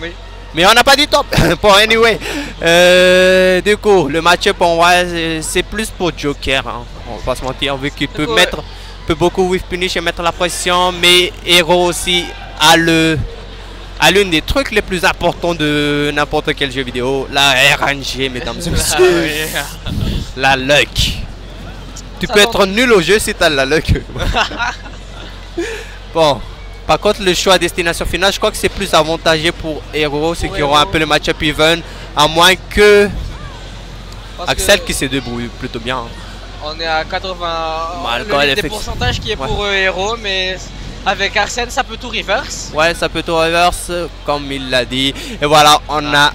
Oui. Mais on n'a pas dit top. Bon, anyway. Du coup, le match-up en vrai, c'est plus pour Joker. Hein. On va pas se mentir, vu qu'il peut mettre, peut beaucoup whiff punish et mettre la pression. Mais Hero aussi a l'une des trucs les plus importants de n'importe quel jeu vidéo. La RNG, mesdames et messieurs. La luck. Tu peux être nul au jeu si tu as la luck. Bon. Par contre, le choix à destination finale, je crois que c'est plus avantageux pour Hero, c'est qu'ils auront un peu le match-up even, à moins que Axel qui se débrouille plutôt bien. On est à 80, des pourcentages qui est pour Hero, mais avec Arsène, ça peut tout reverse. Ouais, ça peut tout reverse, comme il l'a dit. Et voilà, on a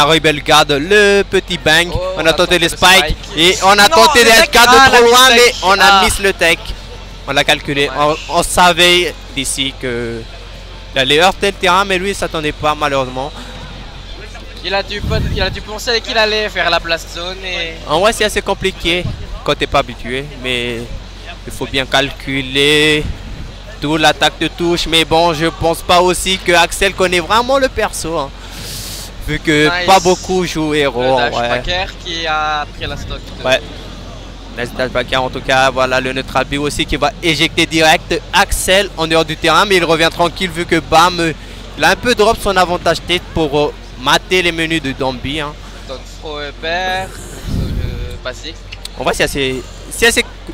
Rebel Guard, le petit bang, on a tenté les spikes, et on a tenté des LK de trop loin, mais on a miss le tech. On l'a calculé, on savait d'ici que il allait heurter le terrain, mais lui il s'attendait pas malheureusement. Il a dû penser qu'il allait faire la blast zone et... En vrai c'est assez compliqué quand t'es pas habitué, mais il faut bien calculer tout l'attaque de touche. Mais bon, je pense pas aussi que Axel connaît vraiment le perso, hein, vu que pas beaucoup jouent Hero. Le dash qui a pris la stock. En tout cas, voilà le neutral B aussi qui va éjecter direct Axel en dehors du terrain, mais il revient tranquille vu que Bam il a un peu drop son avantage tête pour mater les menus de Dombi. Hein. Donc Fro et Père, basique. On voit c'est assez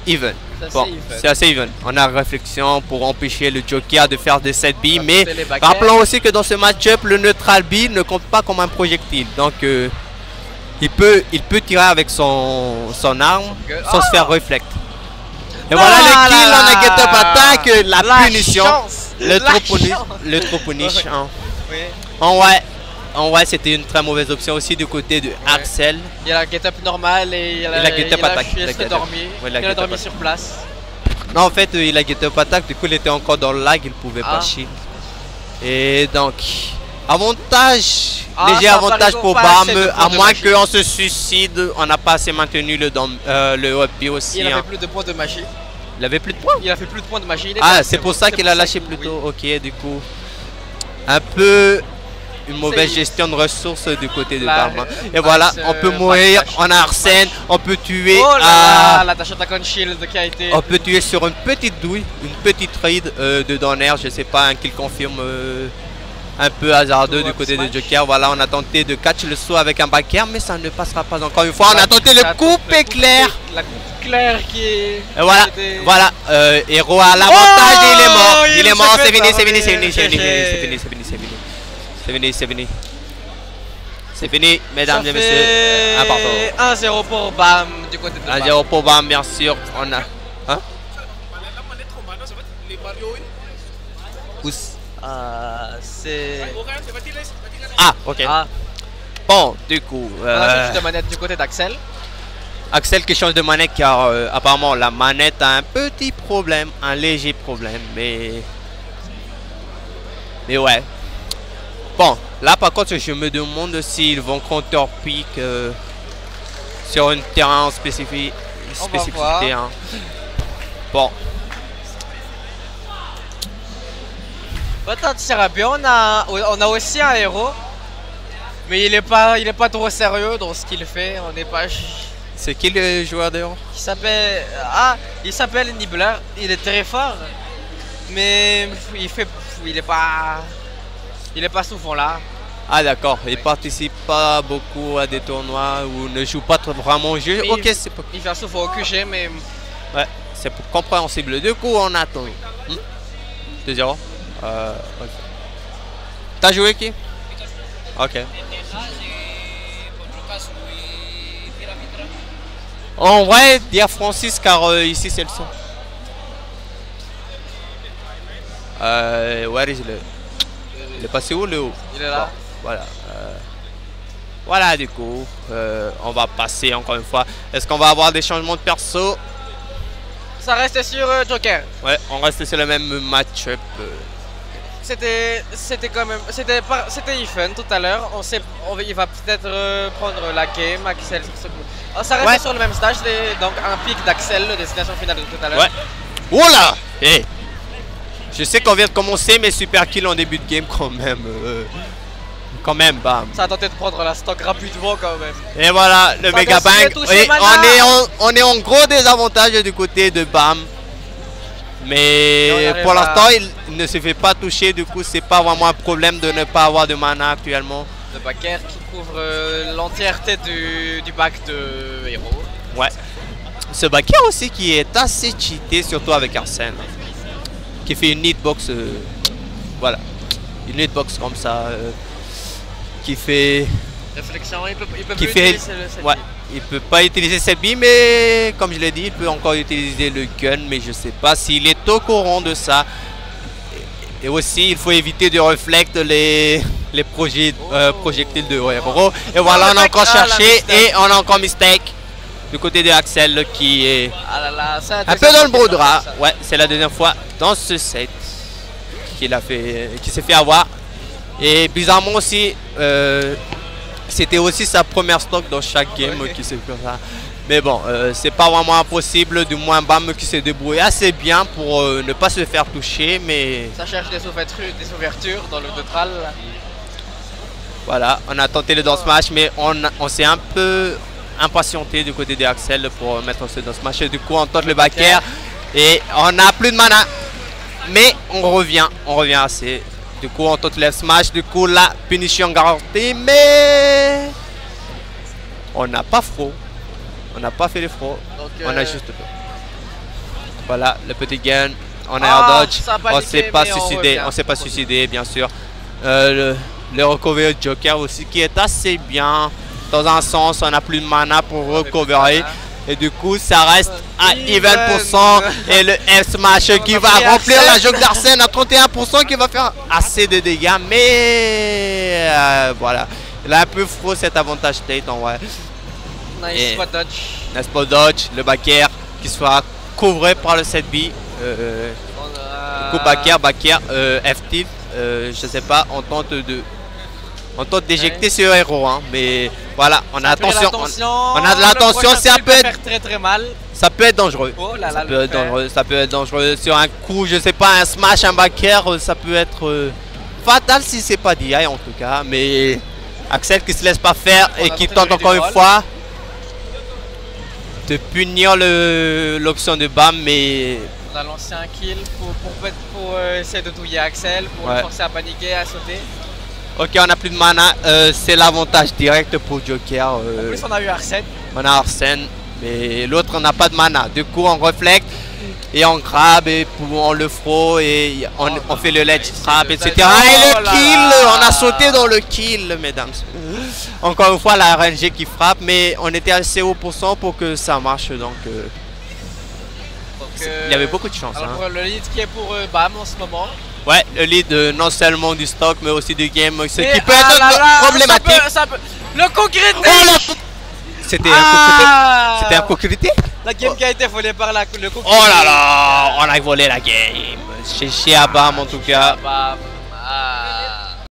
even. Bon, c'est assez even. On a réflexion pour empêcher le Joker de faire des 7B, mais rappelons aussi que dans ce match-up, le neutral B ne compte pas comme un projectile. Donc il peut tirer avec son arme sans se faire reflect. Et voilà le kill, on a get up attack, la punition, le trop punish. Hein. En vrai, c'était une très mauvaise option aussi du côté de Axel. Il y a la get up normale et il a get up attack. Il a dormi sur place. Non, en fait, il a get up attack, du coup il était encore dans le lag, il pouvait pas shield. Et donc, avantage, léger avantage pour Bam, à moins qu'on se suicide, on n'a pas assez maintenu le OP aussi. Il avait plus de points de magie. Il avait plus de points? Il a fait plus de points de magie. Ah, c'est pour ça qu'il a lâché plus tôt. Ok, du coup, un peu une mauvaise gestion de ressources du côté de Bam. Et voilà, on peut mourir, on a Arsène, on peut tuer la tâche attack on shield qui a été... On peut tuer sur une petite douille, une petite raid de Donner, je sais pas, un kill confirme un peu hasardeux du côté de Joker. Voilà, on a tenté de catch le saut avec un backer, mais ça ne passera pas encore une fois. On a tenté le coup éclair. La coupe claire qui est... Et voilà, voilà, Hero a l'avantage et il est mort. Il est mort, c'est fini, c'est fini, c'est fini, c'est fini, c'est fini, c'est fini, c'est fini. C'est fini, c'est fini. C'est fini, mesdames et messieurs. Important. 1-0 pour Bam du côté de Bam. 1-0 pour Bam, bien sûr. On a... Hein? C'est... Ah, ok. Bon, du coup... change de manette du côté d'Axel. Axel qui change de manette car apparemment la manette a un petit problème, un léger problème, mais ouais. Bon, là par contre je me demande s'ils vont counter-pick sur un terrain spécifique. Hein. Bon. Peut-être sera bien, on a aussi un héros, mais il est pas trop sérieux dans ce qu'il fait. On n'est pas... C'est qui le joueur de héros? Il s'appelle Nibbler. Il est très fort, mais il est pas souvent là. Ah d'accord, il participe pas beaucoup à des tournois ou ne joue pas vraiment au jeu. Ok, c'est pas... Il vient souvent au QG, mais... Ouais, c'est compréhensible. Du coup, on attend. 2-0. T'as joué qui? Ok. En vrai, dire Francis car ici c'est le son. Where is le... Il est passé où le haut? Il est là. Bon, voilà. Voilà du coup, on va passer encore une fois. Est-ce qu'on va avoir des changements de perso? Ça reste sur Joker. Ouais, on reste sur le même match-up. C'était quand même... C'était even tout à l'heure. Il va peut-être prendre la game, Axel sur ce coup. Ça reste sur le même stage, donc un pic d'Axel, destination finale de tout à l'heure. Ouais. Oula! Hey. Je sais qu'on vient de commencer, mais super kill en début de game quand même. Quand même, bam. Ça a tenté de prendre la stock rapidement quand même. Et voilà, le méga bang. On est en gros désavantage du côté de Bam. Mais pour l'instant, il ne se fait pas toucher. Du coup, c'est pas vraiment un problème de ne pas avoir de mana actuellement. Le backer qui couvre l'entièreté du back de héros. Ouais. Ce backer aussi qui est assez cheaté, surtout avec Arsène. Qui fait une hitbox. Voilà. Une hitbox comme ça. Qui fait. Réflexion, il peut qui plus fait, utiliser le set ouais, il peut pas utiliser cette bille, mais comme je l'ai dit, il peut encore utiliser le gun, mais je sais pas s'il est au courant de ça. Et aussi, il faut éviter de reflecter les projectiles de héros. Et voilà, on a encore cherché et on a encore mistake du côté de Axel qui est un peu dans le brouillard. Ouais, c'est la deuxième fois dans ce set qui s'est fait avoir. Et bizarrement aussi, c'était aussi sa première stock dans chaque game qui s'est fait ça. Mais bon, c'est pas vraiment impossible, du moins Bam qui s'est débrouillé assez bien pour ne pas se faire toucher, mais... Ça cherche des ouvertures dans le neutral. Voilà, on a tenté le dance match, mais on s'est un peu impatienté du côté d'Axel pour mettre ce dance match. Et du coup, on tente le backer et on n'a plus de mana. Mais on revient assez. Du coup, on tente le smash, du coup, la punition garantie, mais on n'a pas fro. On n'a pas fait les fro. On a juste fait. Voilà, le petit gun. On a air dodge. On s'est pas suicidé. On s'est pas suicidé, bien sûr. Le recover Joker aussi, qui est assez bien. Dans un sens, on n'a plus de mana pour recoverer. Et du coup, ça reste à even %. Et le F-Smash qui va remplir la joke d'Arsène à 31%, qui va faire assez de dégâts. Mais voilà. Il a un peu fro cet avantage state en vrai. Nice spot dodge. Nice spot dodge. Le backer qui sera couvré par le 7B. Du coup, backer, F-tilt. Je sais pas, on tente d'éjecter ce héros, hein, mais voilà, on a attention. On a de l'attention, ça peut être très mal. Ça peut être dangereux. Oh là là, ça peut être dangereux sur un coup, je sais pas, un smash, un backer, ça peut être fatal si c'est pas DI en tout cas. Mais Axel qui se laisse pas faire et qui tente encore une fois de punir l'option de Bam, mais on a lancé un kill pour essayer de douiller Axel, pour le forcer à paniquer, à sauter. Ok, on n'a plus de mana, c'est l'avantage direct pour Joker. En plus, on a eu Arsène. On a Arsène, mais l'autre n'a pas de mana. Du coup, on reflète et on grab et on le fro et on fait le ledge trap, etc. Et le kill, on a sauté dans le kill, mesdames. Encore une fois, la RNG qui frappe, mais on était assez haut pour que ça marche, donc il y avait beaucoup de chance. Alors, le lead qui est pour Bam en ce moment. Ouais, le lead non seulement du stock mais aussi du game, ce qui peut être problématique. Le coup critique. Oh, c'était un coup critique. La game qui a été volée par le coup critique. Oh là là, on a volé la game. Chez Bam en tout cas.